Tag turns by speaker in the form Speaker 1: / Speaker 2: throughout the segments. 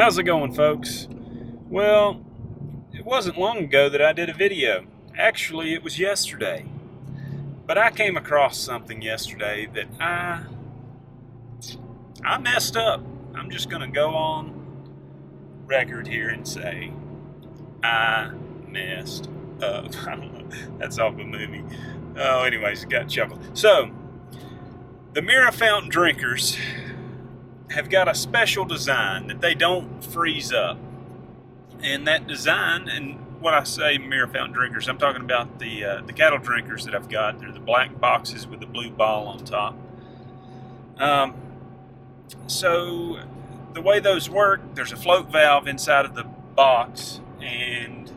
Speaker 1: How's it going, folks? Well, it wasn't long ago that I did a video. Actually, it was yesterday. But I came across something yesterday that I messed up. I'm just going to go on record here and say I messed up. I don't know. That's off a movie. Oh, anyways, it got chuckled. So, the MiraFount drinkers have got a special design that they don't freeze up. And that design, and when I say MiraFount drinkers, I'm talking about the cattle drinkers that I've got. They're the black boxes with the blue ball on top. So the way those work, there's a float valve inside of the box, and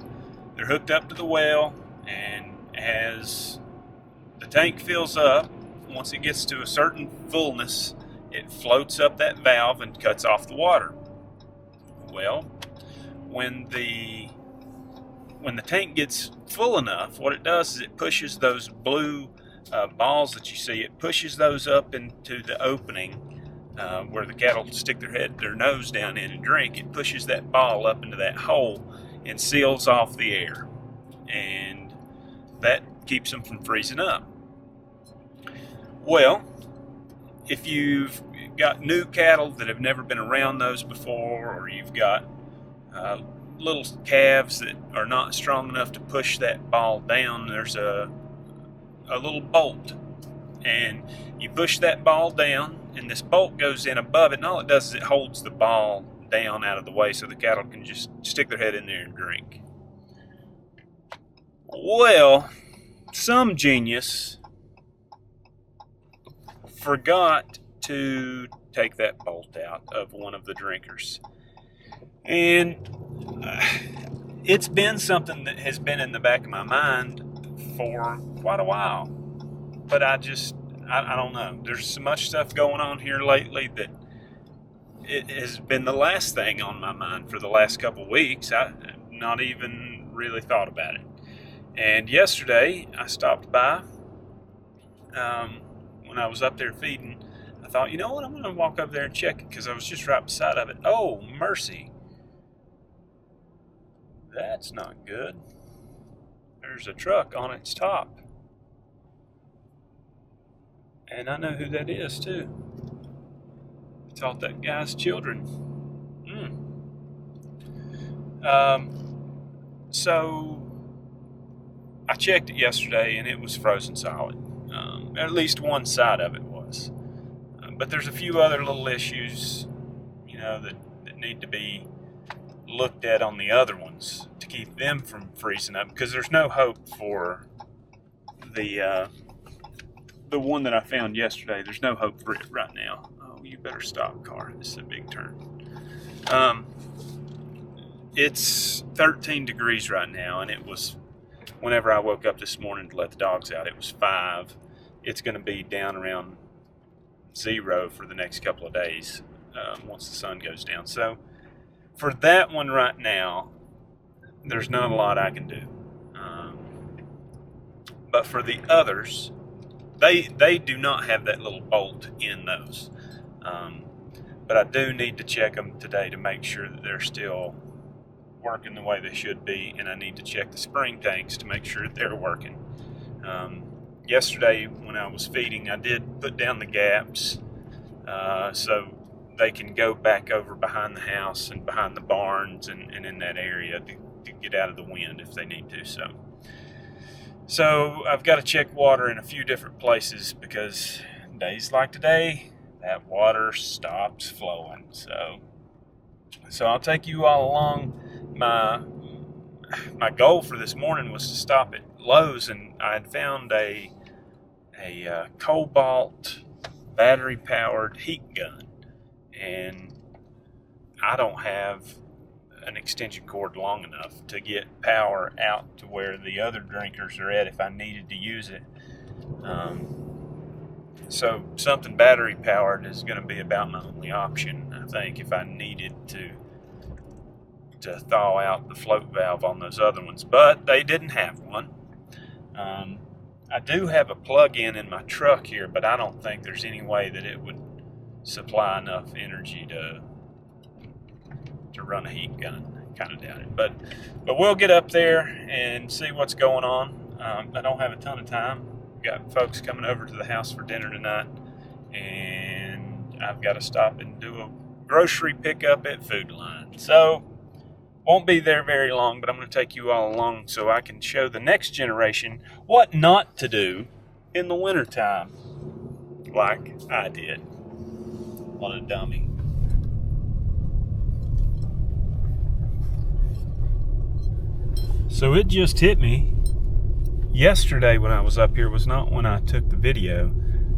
Speaker 1: they're hooked up to the well, and as the tank fills up, once it gets to a certain fullness, it floats up that valve and cuts off the water. Well, when the tank gets full enough, what it does is it pushes those blue balls that you see, it pushes those up into the opening where the cattle stick their nose down in and drink. It pushes that ball up into that hole and seals off the air, and that keeps them from freezing up. Well, if you've got new cattle that have never been around those before, or you've got little calves that are not strong enough to push that ball down, there's a little bolt, and you push that ball down, and this bolt goes in above it, and all it does is it holds the ball down out of the way so the cattle can just stick their head in there and drink. Well, some genius forgot to take that bolt out of one of the drinkers. And it's been something that has been in the back of my mind for quite a while. But I don't know. There's so much stuff going on here lately that it has been the last thing on my mind for the last couple of weeks. I've not even really thought about it. And yesterday I stopped by when I was up there feeding. I thought, you know what, I'm going to walk up there and check it because I was just right beside of it. Oh, mercy. That's not good. There's a truck on its top. And I know who that is, too. I taught that guy's children. So, I checked it yesterday, and it was frozen solid. At least one side of it was. But there's a few other little issues, that need to be looked at on the other ones to keep them from freezing up, because there's no hope for the one that I found yesterday. There's no hope for it right now. Oh, you better stop, car. This is a big turn. It's 13 degrees right now, and it was, whenever I woke up this morning to let the dogs out, it was 5. It's going to be down around 0 for the next couple of days once the sun goes down. So for that one right now, there's not a lot I can do. But for the others, they do not have that little bolt in those. But I do need to check them today to make sure that they're still working the way they should be, and I need to check the spring tanks to make sure that they're working. Yesterday when I was feeding, I did put down the gaps so they can go back over behind the house and behind the barns and in that area to get out of the wind if they need to. So I've got to check water in a few different places, because days like today, that water stops flowing. So I'll take you all along. My goal for this morning was to stop at Lowe's, and I had found a cobalt battery powered heat gun, and I don't have an extension cord long enough to get power out to where the other drinkers are at if I needed to use it. So something battery powered is going to be about my only option, I think, if I needed to thaw out the float valve on those other ones. But they didn't have one. I do have a plug-in in my truck here, but I don't think there's any way that it would supply enough energy to run a heat gun. Kind of doubt it, but we'll get up there and see what's going on. I don't have a ton of time. Got folks coming over to the house for dinner tonight, and I've got to stop and do a grocery pickup at Food Line. So won't be there very long, but I'm going to take you all along so I can show the next generation what not to do in the wintertime, like I did. What a dummy. So it just hit me. Yesterday when I was up here was not when I took the video.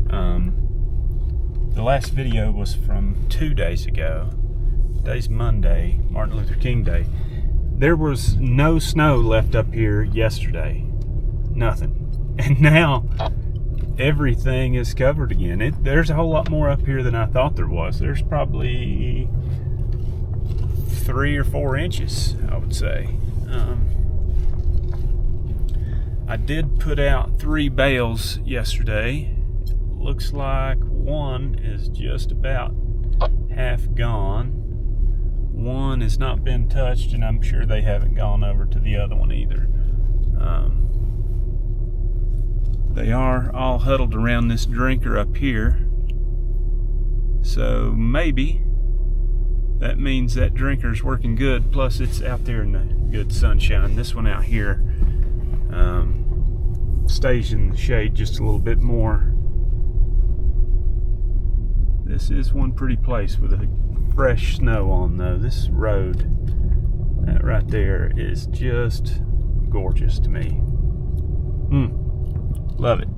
Speaker 1: The last video was from 2 days ago. Today's Monday, Martin Luther King Day. There was no snow left up here yesterday. Nothing. And now everything is covered again. There's a whole lot more up here than I thought there was. There's probably 3 or 4 inches, I would say. I did put out 3 bales yesterday. Looks like one is just about half gone. One has not been touched, and I'm sure they haven't gone over to the other one either. They are all huddled around this drinker up here. So maybe that means that drinker's working good, plus it's out there in the good sunshine. This one out here stays in the shade just a little bit more. This is one pretty place with a fresh snow on, though. This road, that right there, is just gorgeous to me. Love it.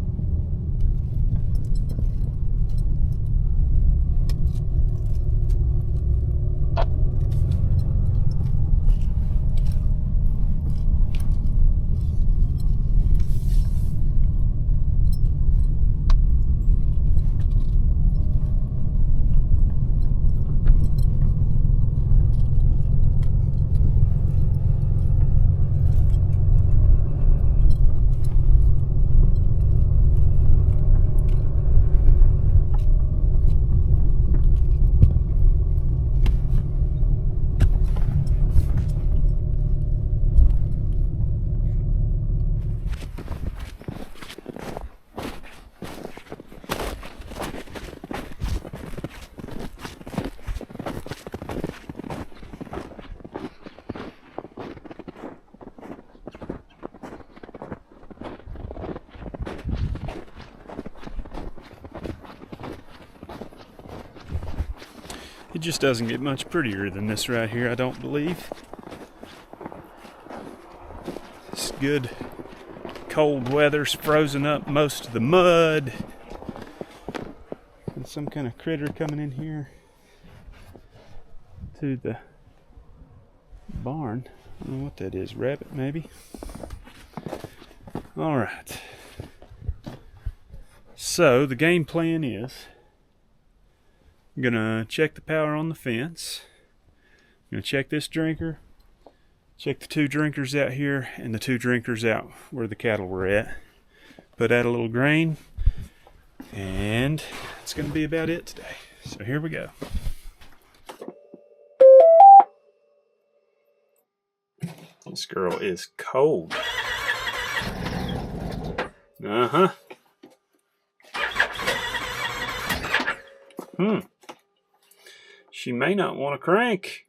Speaker 1: It just doesn't get much prettier than this right here, I don't believe. It's good cold weather's frozen up most of the mud. And some kind of critter coming in here to the barn. I don't know what that is, rabbit maybe? Alright. So the game plan is I'm gonna check the power on the fence. I'm gonna check this drinker, check the 2 drinkers out here, and the 2 drinkers out where the cattle were at. Put out a little grain, and it's gonna be about it today. So here we go. This girl is cold. She may not want to crank.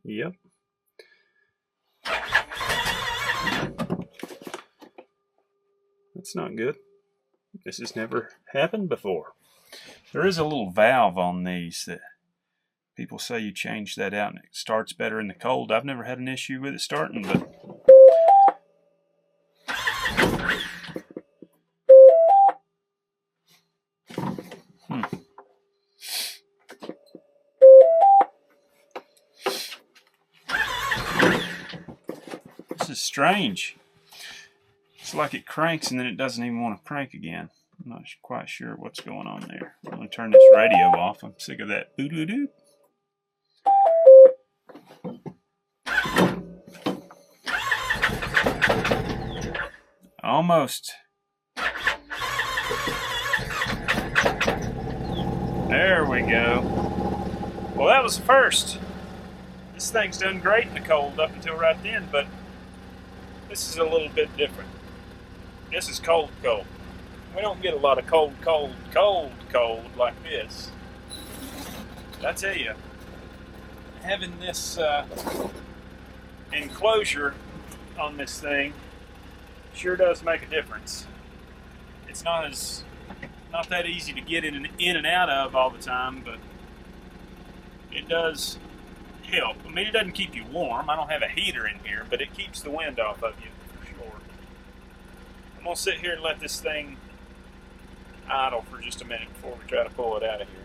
Speaker 1: Yep. That's not good. This has never happened before. There is a little valve on these that people say you change that out and it starts better in the cold. I've never had an issue with it starting, but this is strange. It's like it cranks and then it doesn't even want to crank again. I'm not quite sure what's going on there. I'm going to turn this radio off. I'm sick of that boo-doo-doo. Almost. There we go. Well, that was the first. This thing's done great in the cold up until right then, but this is a little bit different. This is cold. We don't get a lot of cold like this. But I tell you, having this enclosure on this thing sure does make a difference. It's not that easy to get in and out of all the time, but it does help. I mean, it doesn't keep you warm. I don't have a heater in here, but it keeps the wind off of you for sure. I'm gonna sit here and let this thing idle for just a minute before we try to pull it out of here.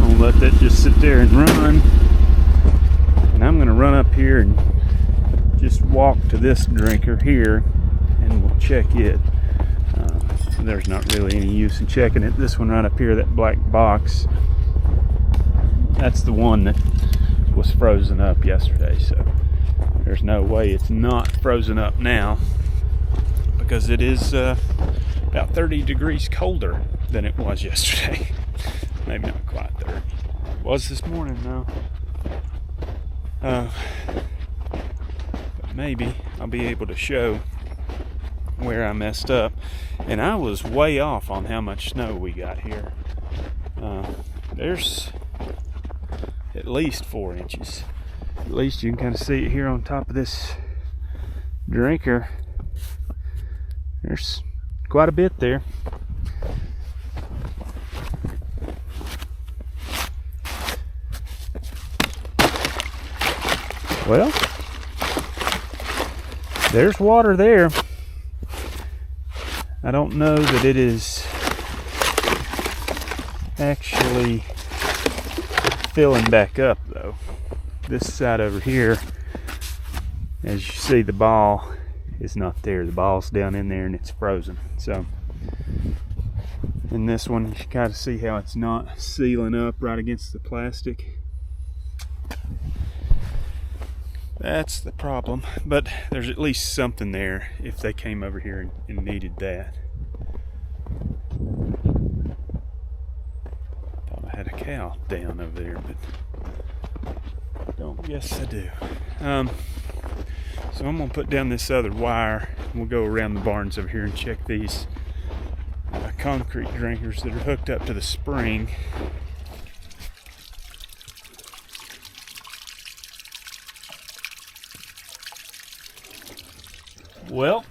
Speaker 1: I'll let that just sit there and run, and I'm gonna run up here and just walk to this drinker here and we'll check it. There's not really any use in checking it. This one right up here, that black box, that's the one that was frozen up yesterday, so there's no way it's not frozen up now, because it is about 30 degrees colder than it was yesterday. Maybe not quite 30. It was this morning though. But maybe I'll be able to show where I messed up. And I was way off on how much snow we got here. There's at least 4 inches. At least you can kind of see it here on top of this drinker. There's quite a bit there. Well, there's water there. I don't know that it is actually filling back up though. This side over here, as you see, the ball is not there. The ball's down in there and it's frozen. So in this one, you can kind of see how it's not sealing up right against the plastic. That's the problem, but there's at least something there if they came over here and needed that. Thought I had a cow down over there, but don't guess I do. So I'm gonna put down this other wire and we'll go around the barns over here and check these concrete drinkers that are hooked up to the spring. Well,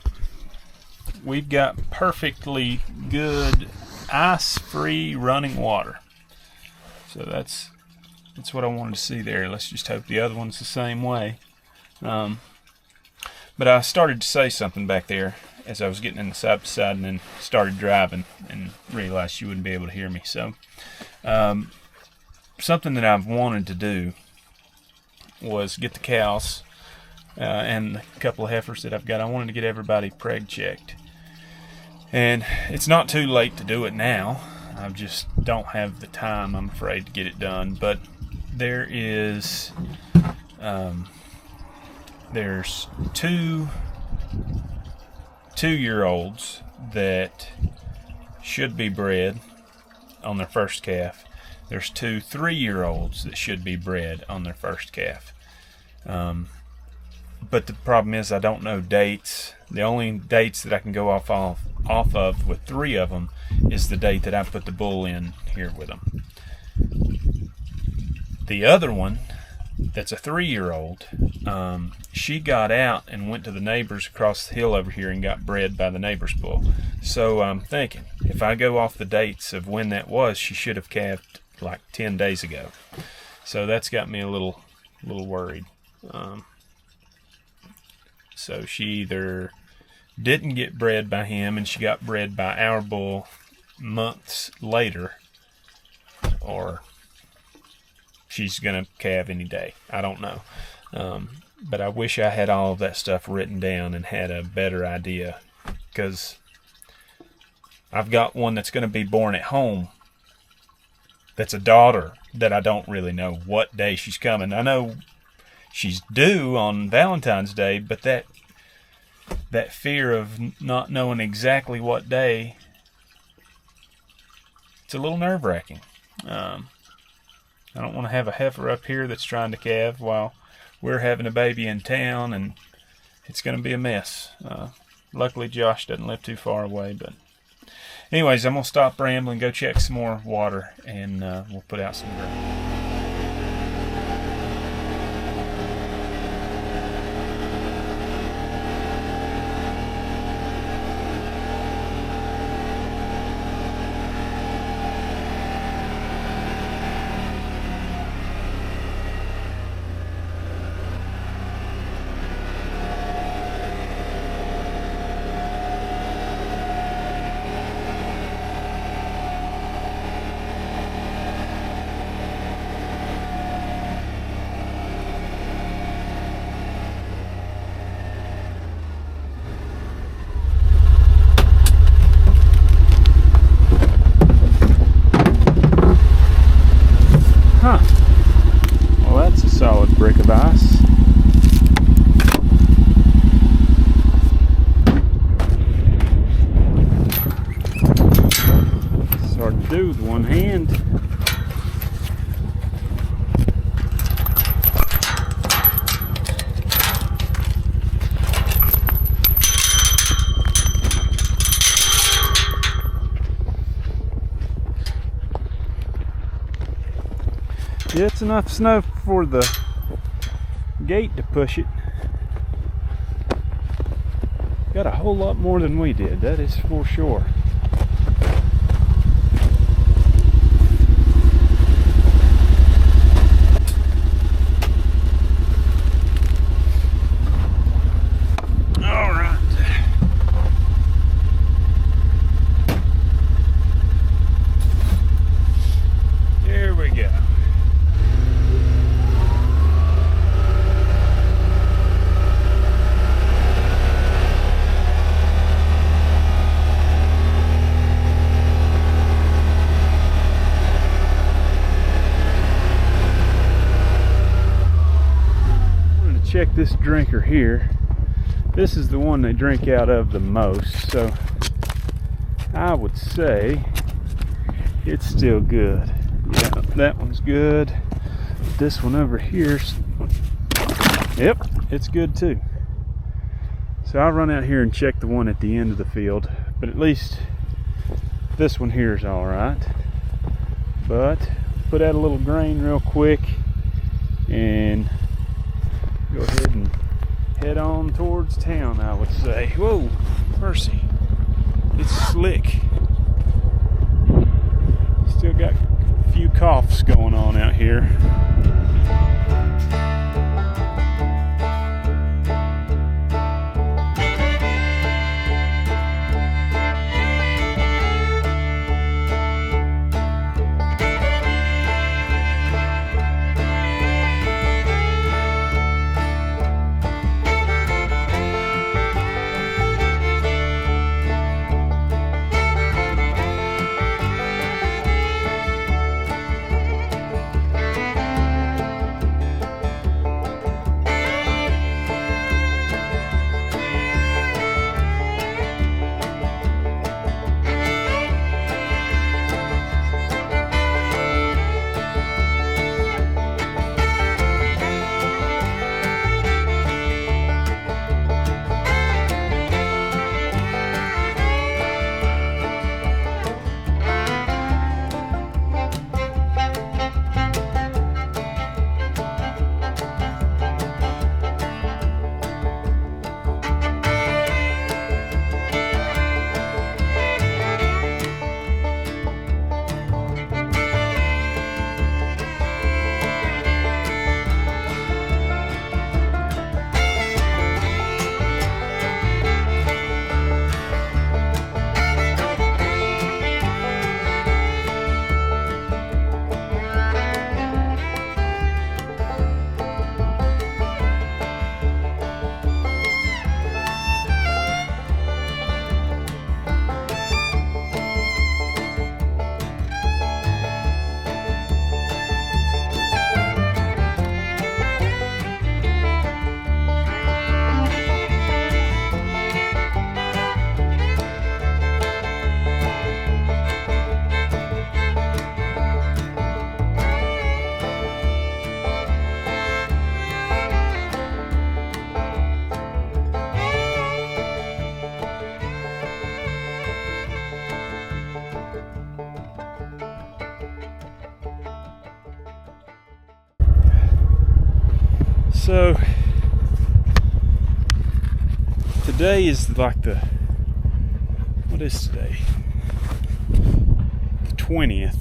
Speaker 1: we've got perfectly good ice-free running water. So that's what I wanted to see there. Let's just hope the other one's the same way. But I started to say something back there as I was getting in the side by side and then started driving and realized you wouldn't be able to hear me. So something that I've wanted to do was get the cows and a couple of heifers that I've got. I wanted to get everybody preg checked, and it's not too late to do it now. I just don't have the time, I'm afraid, to get it done. But there is there's two 2-year-olds that should be bred on their first calf. There's 2 3-year-olds that should be bred on their first calf. But the problem is I don't know dates. The only dates that I can go off of with 3 of them is the date that I put the bull in here with them. The other one, that's a 3-year-old, she got out and went to the neighbors across the hill over here and got bred by the neighbor's bull. So I'm thinking, if I go off the dates of when that was, she should have calved like 10 days ago. So that's got me a little worried. So she either didn't get bred by him and she got bred by our bull months later, or she's going to calve any day. I don't know. But I wish I had all of that stuff written down and had a better idea, because I've got one that's going to be born at home that's a daughter that I don't really know what day she's coming. I know she's due on Valentine's Day, but that fear of not knowing exactly what day, it's a little nerve-wracking. I don't want to have a heifer up here that's trying to calve while we're having a baby in town, and it's going to be a mess. Luckily, Josh doesn't live too far away, but anyways, I'm going to stop rambling, go check some more water, and we'll put out some grain. Well, that's a solid brick of ice. It's hard to do with one hand. Yeah, it's enough snow for the gate to push it. Got a whole lot more than we did, that is for sure. All right. Here we go. Check this drinker here. This is the one they drink out of the most, so I would say it's still good. Yeah, that one's good. This one over here's, yep, it's good too. So I'll run out here and check the one at the end of the field, but at least this one here is all right. But put out a little grain real quick and go ahead and head on towards town, I would say. Whoa, mercy. It's slick. Still got a few coughs going on out here. So today is like what is today? The 20th.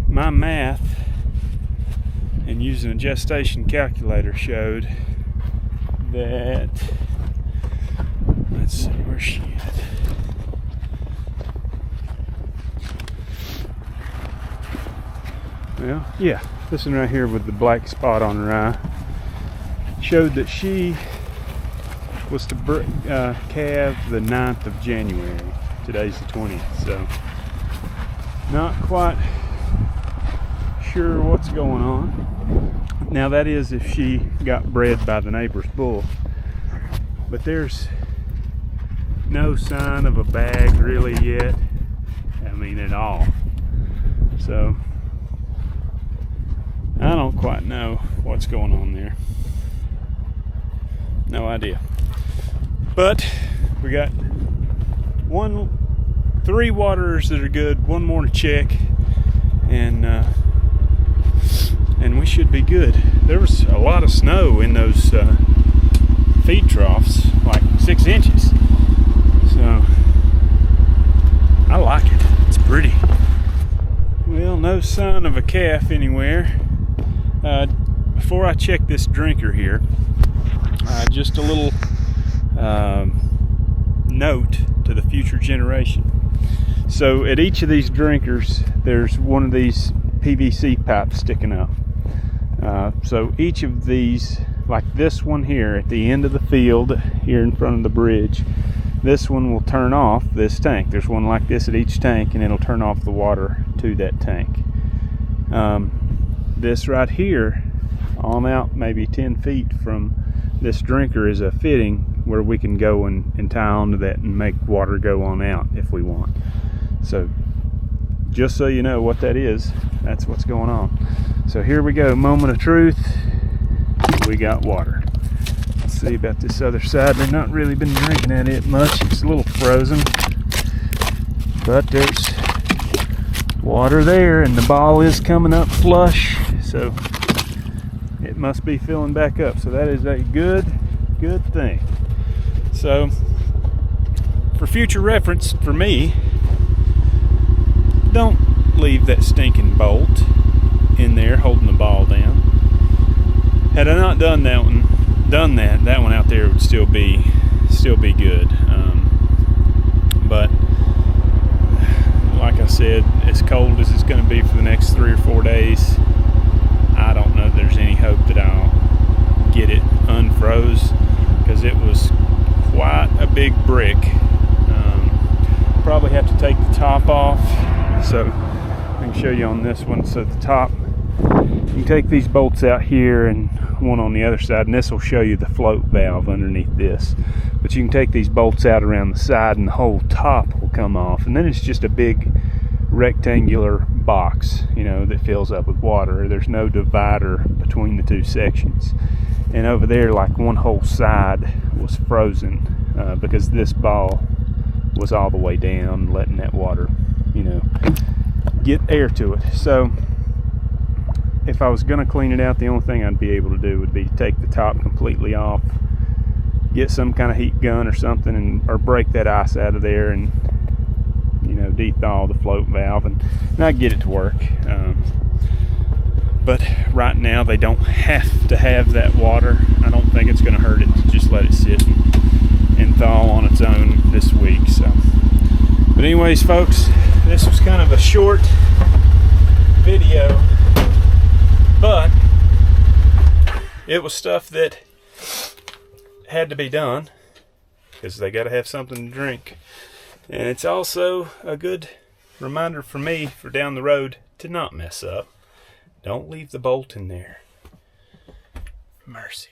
Speaker 1: My math and using a gestation calculator showed that, let's see, where's she at? Well, yeah, this one right here with the black spot on her eye showed that she was to calve the 9th of January. Today's the 20th, so not quite sure what's going on. Now that is if she got bred by the neighbor's bull, but there's no sign of a bag really yet. I mean, at all. So I don't quite know what's going on there. No idea. But we got 3 waters that are good, 1 more to check, and we should be good. There was a lot of snow in those feed troughs, like 6 inches. So I like it. It's pretty. Well, no sign of a calf anywhere. Before I check this drinker here, just a little note to the future generation. So at each of these drinkers, there's one of these PVC pipes sticking up. So each of these, like this one here at the end of the field, here in front of the bridge, this one will turn off this tank. There's one like this at each tank, and it'll turn off the water to that tank. This right here, on out maybe 10 feet from this drinker, is a fitting where we can go and tie onto that and make water go on out if we want. So just so you know what that is, that's what's going on. So here we go, moment of truth. We got water. Let's see about this other side. They've not really been drinking at it much. It's a little frozen, but there's water there, and the ball is coming up flush, so it must be filling back up. So that is a good thing. So for future reference for me, don't leave that stinking bolt in there holding the ball down. Had I not done that one out there would still be good. But like I said, as cold as it's going to be for the next 3 or 4 days, I don't know if there's any hope that I'll get it unfroze, because it was quite a big brick. Probably have to take the top off, so I can show you on this one. So the top, you can take these bolts out here and one on the other side, and this will show you the float valve underneath this. But you can take these bolts out around the side, and the whole top will come off, and then it's just a big rectangular box, that fills up with water. There's no divider between the 2 sections, and over there, like one whole side was frozen because this ball was all the way down, letting that water get air to it. So if I was going to clean it out, the only thing I'd be able to do would be to take the top completely off, get some kind of heat gun or something, or break that ice out of there, and de-thaw the float valve, and I'd get it to work. But right now they don't have to have that water. I don't think it's going to hurt it to just let it sit and thaw on its own this week. So, but anyways, folks, this was kind of a short video, but it was stuff that had to be done because they got to have something to drink. And it's also a good reminder for me for down the road to not mess up. Don't leave the bolt in there. Mercy.